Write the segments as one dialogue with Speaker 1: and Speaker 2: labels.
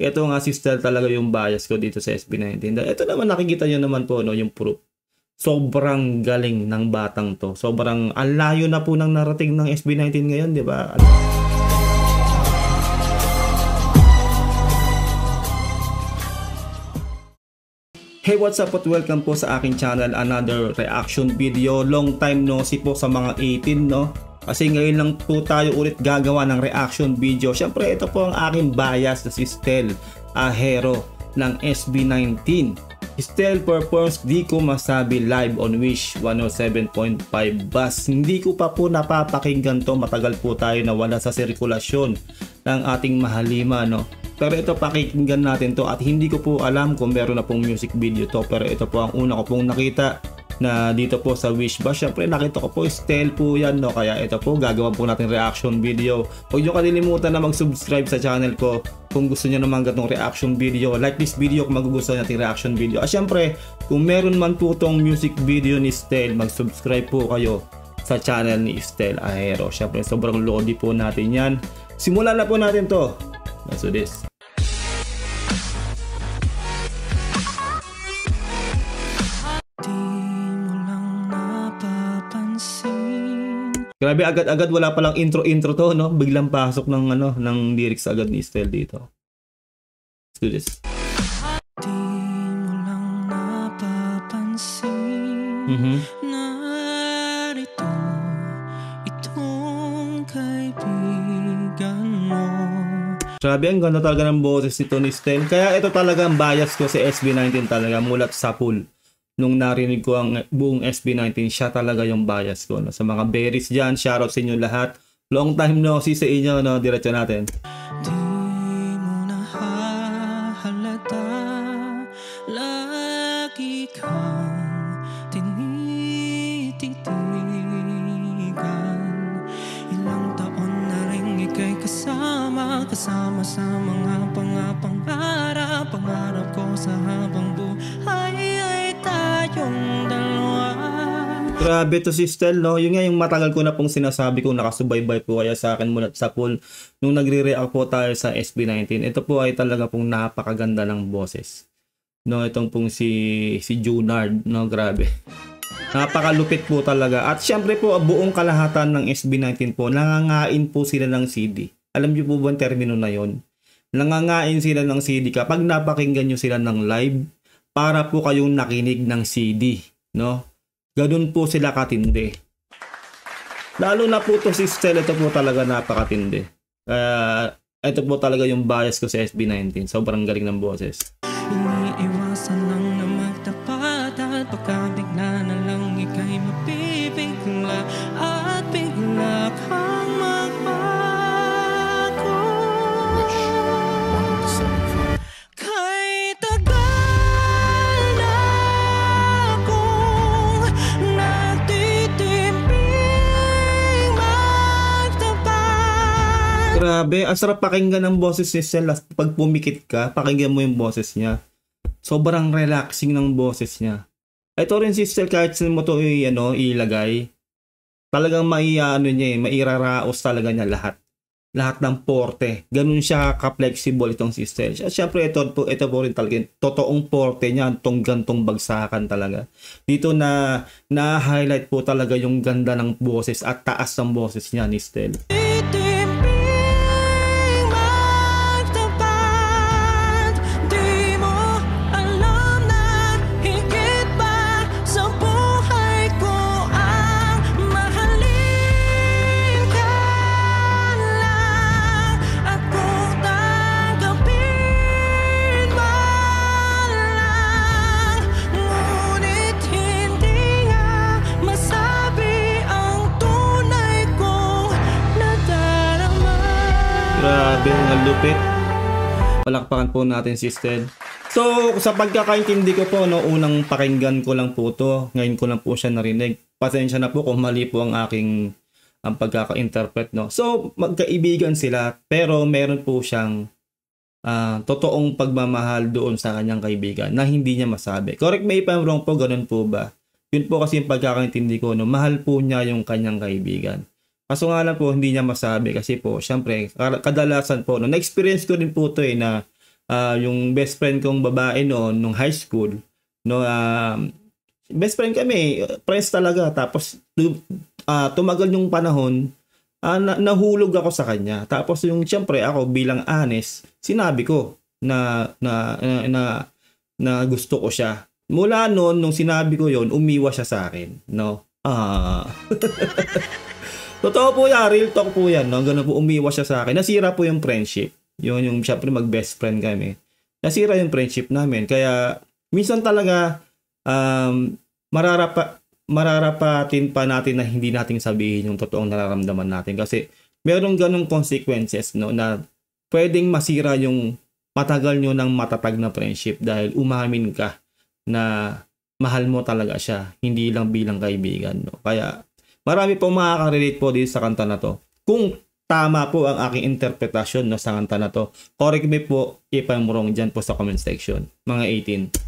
Speaker 1: Ito nga si Stel talaga yung bias ko dito sa SB19. Ito naman nakikita nyo naman po, no, yung proof. Sobrang galing ng batang to. Sobrang ang layo na po ng narating ng SB19 ngayon, di ba? Hey, what's up at welcome po sa aking channel, another reaction video. Long time no see po sa mga 18, no? Kasi ngayon lang po tayo ulit gagawa ng reaction video. Syempre ito po ang aking bias na si Stel Ahero ng SB19. Stel performs Di Ko Masabi live on Wish 107.5 bus. Hindi ko pa po napapakinggan to, matagal po tayo nawala sa sirkulasyon ng ating mahalima, no? Pero ito pakikinggan natin to at hindi ko po alam kung meron na pong music video to, pero ito po ang una ko pong nakita na dito po sa Wish Bus. Syempre nakita ko po Stel po yan, no? Kaya ito po gagawin po natin reaction video. Huwag nyo kalilimutan na mag-subscribe sa channel ko kung gusto nyo naman ganitong reaction video. Like this video kung magugustuhan natin reaction video. At syempre kung meron man po tong music video ni Stel, mag-subscribe po kayo sa channel ni Stel Ahero. Syempre sobrang lodi po natin yan. Simulan na po natin to. Let's do this. Grabe, agad-agad wala palang intro to, no? Biglang pasok ng ano, ng lyrics agad ni Stel dito. Let's do this. Di mo lang napapansin. Narito itong kaibigan mo. Grabe, ang ganda talaga ng boses nito ni Stel. Kaya ito talaga ang bias ko sa SB19 talaga, mulat sa pool. Nung narinig ko ang buong SB19, siya talaga yung bias ko, no? Sa mga berries dyan, shoutout sa inyo lahat. Long time no see sa inyo, no? Diretso natin. Di mo nahahalata, lagi kang tinititigan. Ilang taon na rin ika'y kasama sa mga pangarap ko sa habang buhay. Yung dalawa. Grabe to si Stel, no? Yun nga yung matagal ko na pong sinasabi kung nakasubaybay po kaya sa akin mula sa pool nung nagre-react po tayo sa SB19. Ito po ay talaga pong napakaganda ng boses, no? Itong pong si Junard, no? Grabe, napakalupit po talaga. At syempre po buong kalahatan ng SB19 po nangangain po sila ng CD. Alam niyo po ba ang termino na yon? Nangangain sila ng CD kapag napakinggan nyo sila ng live para po kayong nakinig ng CD, no? Ganun po sila katindi. Lalo na po to si Stel, ito po talaga napakatindi. Ito po talaga yung bias ko sa SB19. Sobrang galing ng boses. Iniiwasan lang na magtapat at pagka bigla na lang ika'y mapipigla at bigla kang magbago. Grabe, ang sarap pakinggan ng boses ni Stel. Pag pumikit ka, pakinggan mo yung boses niya. Sobrang relaxing ng boses niya. Ito rin si Stel, kahit saan mo ito ilagay, talagang mairaraos talaga niya lahat. Lahat ng porte. Ganun siya ka-flexible itong si Stel. Siyempre ito po rin talaga. Totoong porte niya, itong gantong bagsakan talaga. Dito na-highlight po talaga yung ganda ng boses at taas ng boses niya ni Stel. Grabe, ang lupit. Palakpakan po natin si Stel. So, sa pagkakaintindi ko po, no, unang pakinggan ko lang po to. Ngayon ko lang po siya narinig. Pasensya na po kung mali po ang aking pagkaka-interpret, no. So, magkaibigan sila, pero meron po siyang totoong pagmamahal doon sa kanyang kaibigan na hindi niya masabi. Correct me if I'm wrong po, ganun po ba? Yun po kasi yung pagkakaintindi ko, no. Mahal po niya yung kanyang kaibigan. Kaso nga lang po, hindi niya masabi kasi po, syempre, kadalasan po, no, na-experience ko din po ito na
Speaker 2: yung best friend kong babae noon nung high school, no, best friend kami, friends talaga. Tapos tumagal yung panahon, nahulog ako sa kanya. Tapos yung siyempre ako bilang honest, sinabi ko na gusto ko siya. Mula noon, nung sinabi ko yon, umiwas siya sa akin, no? Totoo po yan, real talk po yan, no? Ganun po, umiwas siya sa akin. Nasira po yung friendship. Yung syempre mag-best friend kami. Nasira yung friendship namin. Kaya minsan talaga mararapatin pa natin na hindi natin sabihin yung totoong nararamdaman natin. Kasi merong ganong consequences, no, na pwedeng masira yung matagal nyo ng matatag na friendship dahil umamin ka na mahal mo talaga siya, hindi lang bilang kaibigan, no? Kaya marami po makaka-relate po dito sa kanta na to. Kung tama po ang aking interpretasyon, no, sa kanta na to, correct me po if I'm wrong dyan po sa comment section, mga 18.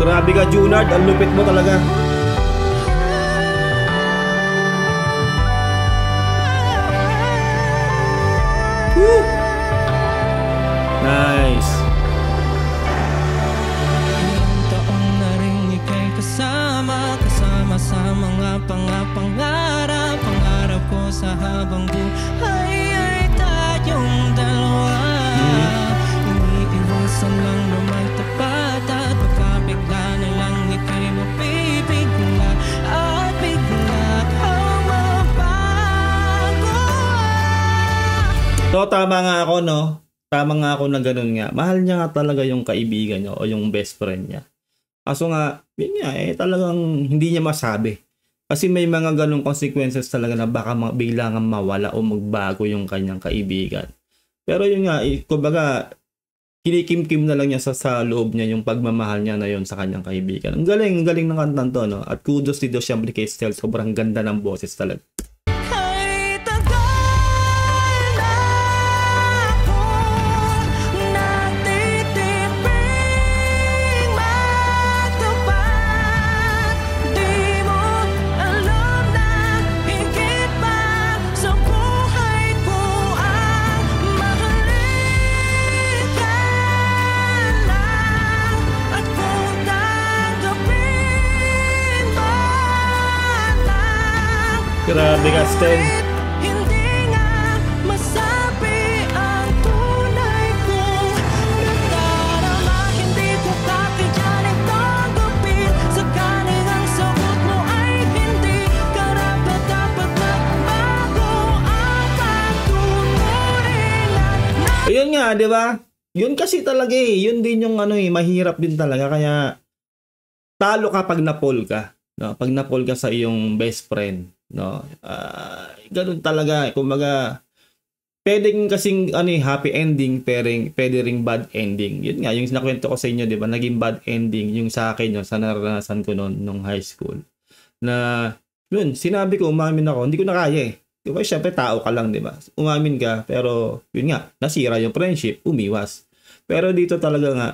Speaker 2: Grabe ka, Junard, ang lupit mo talaga. Woo! Nice.
Speaker 1: Ilang taon na rin ika'y kasama sa mga pangarap ko sa habang buhay ay tayong dalawa. Iniiwasan lang na magtapat at pagkabigla na lang ika'y mapipigla at bigla kang mabago.
Speaker 2: So tama nga ako, no? Tama nga ako na ganun nga. Mahal niya nga talaga yung kaibigan niya o yung best friend niya. Kaso nga, yun nga, talagang hindi niya masabi. Kasi may mga ganung consequences talaga na baka bigla nga mawala o magbago yung kanyang kaibigan. Pero yun nga, kumbaga, kinikim-kim na lang niya sa loob niya yung pagmamahal niya na yun sa kanyang kaibigan. Ang galing ng kantan to, no? At kudos dito siyempre kay Stel, sobrang ganda ng boses talaga. Grabe ka, Stel.
Speaker 1: Hindi nga masabi ang tunay kong nadarama. Hindi ko kakayanin tanggapin. Sakaling ang sagot mo ay hindi karapat-dapat magbago ang pagtutunin at
Speaker 2: Ayun nga, di ba? Yun kasi talaga eh. Yun din yung mahirap din talaga. Kaya talo ka pag napol ka. No? Pag napol ka sa iyong best friend. No, ganun talaga. Kumbaga, pwedeng kasing happy ending, pwede ring bad ending. Yun nga, yung nakwento ko sa inyo, di ba? Naging bad ending yung sa akin, yung sa naranasan ko noon nung high school. Na, yun, sinabi ko, umamin ako, hindi ko na kaya eh. Di ba, syempre tao ka lang, di ba? Umamin ka, pero yun nga, nasira yung friendship, umiwas. Pero dito talaga nga,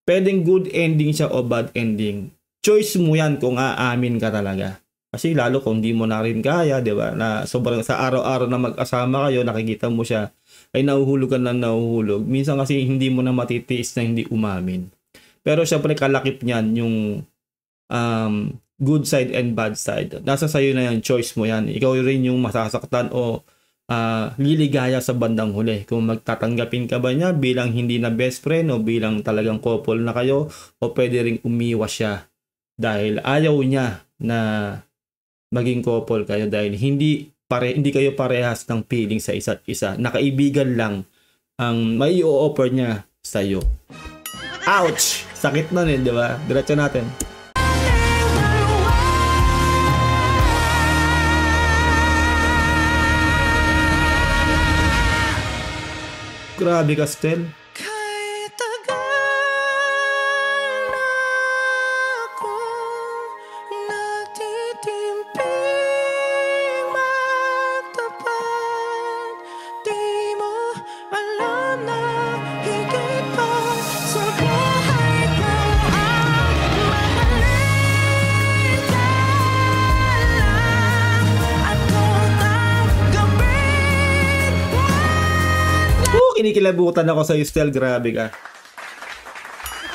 Speaker 2: pwedeng good ending siya o bad ending. Choice mo yan kung aamin ka talaga. Kasi lalo kung hindi mo na rin kaya, di ba? Na sobrang sa araw-araw na mag-asama kayo, nakikita mo siya, ay nahuhulog ka na nahuhulog. Minsan kasi hindi mo na matitiis na hindi umamin. Pero syempre kalakip niyan yung good side and bad side. Nasa sayo na yan, choice mo yan. Ikaw rin yung masasaktan o liligaya sa bandang huli. Kung magtatanggapin ka ba niya bilang hindi na best friend o bilang talagang couple na kayo o pwede ring umiwas siya dahil ayaw niya na maging couple kayo dahil hindi kayo parehas ng feeling sa isa't isa. Nakaibigan lang ang may i-offer niya sa iyo. Ouch! Sakit na rin, di ba? Diretso natin. Grabe ka, Stel. kinikilabutan ako sa Stel, grabe ka.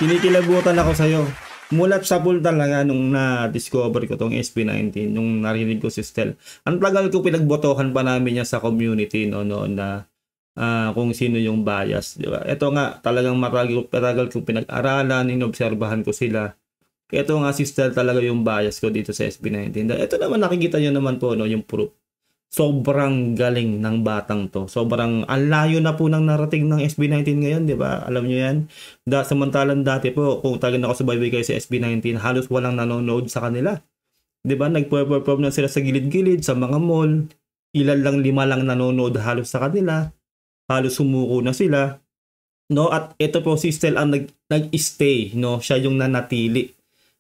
Speaker 2: Kinikilabutan ako sa'yo. Mulat sa pool talaga nung na-discover ko tong SB19, nung narinig ko si Stel. Ang tagal ko pinagbotohan pa namin niya sa community noon na kung sino yung bias, di ba? Ito nga, talagang matagal kong pinag-aralan, inobserbahan ko sila. Ito nga si Stel talaga yung bias ko dito sa SB19. Ito naman nakikita nyo naman po, no, yung proof. Sobrang galing ng batang to. Sobrang ang layo na po ng narating ng SB19 ngayon, di ba? Alam nyo yan? Samantalang dati po, kung talagang nakasubaybay kayo sa SB19, halos walang nanonood sa kanila. Di ba? Nagpo-perform na sila sa gilid-gilid, sa mga mall. Ilan lang, 5 lang nanonood halos sa kanila. Halos sumuko na sila. No? At ito po si Stel ang nag-stay. No? Siya yung nanatili.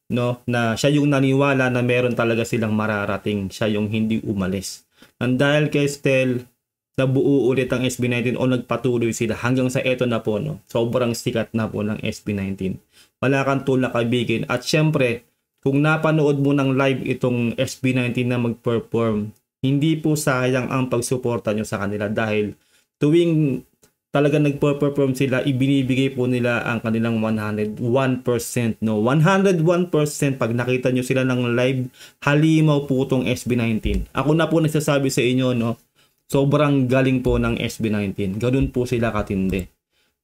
Speaker 2: No? Na siya yung naniwala na meron talaga silang mararating. Siya yung hindi umalis. And dahil kay Stel, nabuo ulit ang SB19 o nagpatuloy sila hanggang sa eto na po, no? Sobrang sikat na po ng SB19. Wala kang tulak kaibigan. At syempre, kung napanood mo ng live itong SB19 na mag-perform, hindi po sayang ang pagsuporta nyo sa kanila dahil tuwing talaga nag-perform sila, ibinibigay po nila ang kanilang 101%, no? 101% pag nakita nyo sila ng live, halimaw po itong SB19. Ako na po nagsasabi sa inyo, no? Sobrang galing po ng SB19. Ganun po sila katindi.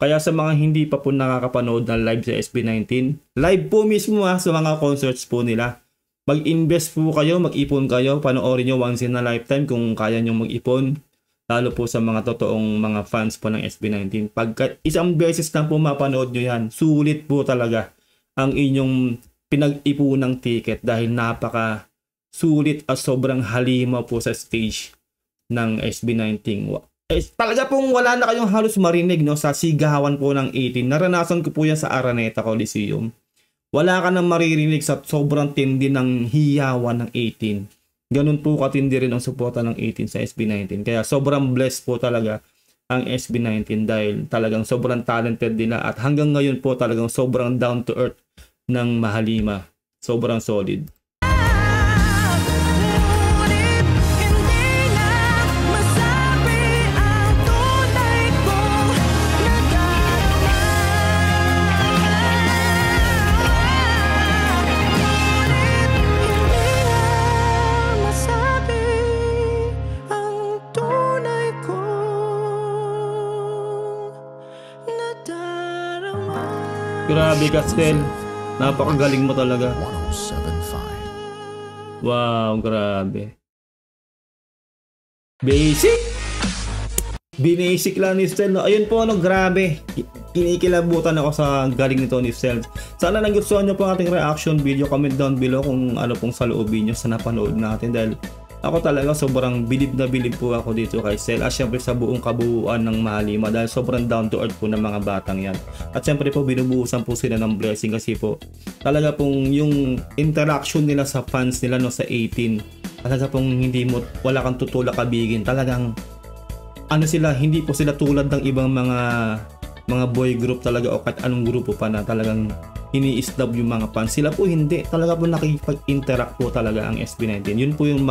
Speaker 2: Kaya sa mga hindi pa po nakakapanood ng live sa SB19, live po mismo sa mga concerts po nila. Mag-invest po kayo, mag-ipon kayo, panoorin nyo once in a lifetime kung kaya nyo mag-ipon. Lalo po sa mga totoong mga fans po ng SB19. Pagka isang beses na po mapanood nyo yan, sulit po talaga ang inyong pinag-ipunang ticket dahil napaka sulit at sobrang halimaw po sa stage ng SB19. Talaga pong wala na kayong halos marinig, no, sa sigawan po ng 18. Naranasan ko po yan sa Araneta Coliseum. Wala ka nang maririnig sa sobrang tindi ng hiyawan ng 18. Ganun po katindi rin ang suporta ng 18 sa SB19. Kaya sobrang blessed po talaga ang SB19 dahil talagang sobrang talented nila at hanggang ngayon po talagang sobrang down to earth ng Mahalima. Sobrang solid. Grabe ka, Stel. Napakagaling mo talaga.
Speaker 3: 107.5.
Speaker 2: Wow, grabe. Basic? Binasic lang ni Stel. No? Ayun po, grabe. Kinikilabutan ako sa galing nito ni Stel. Sana nagustuhan nyo po ang ating reaction video. Comment down below kung ano pong saloobin nyo sa napanood natin. Dahil ako talaga sobrang bilib na bilib po ako dito kay Stel. At syempre sa buong kabuuan ng Mahalima dahil sobrang down to earth po ng mga batang yan. At syempre po binubuhusan po sila ng blessing kasi po talaga pong yung interaction nila sa fans nila, no, sa 18. Talaga pong wala kang tutulak kabigin. Talagang ano sila, hindi po sila tulad ng ibang mga boy group talaga o kahit anong grupo pa na talagang ini-snub yung mga fans. Sila po hindi. Talaga po nakikipag-interact po talaga ang SB19. Yun po yung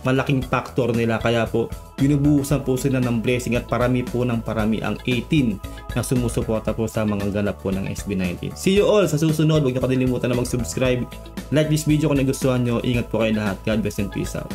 Speaker 2: malaking factor nila. Kaya po, binubuhusan po sila ng blessing at parami po ng parami ang 18 na sumusuporta po sa mga ganap po ng SB19. See you all sa susunod. Huwag niyo kakalimutan na mag-subscribe. Like this video kung nagustuhan nyo. Ingat po kayo lahat. God bless and peace out.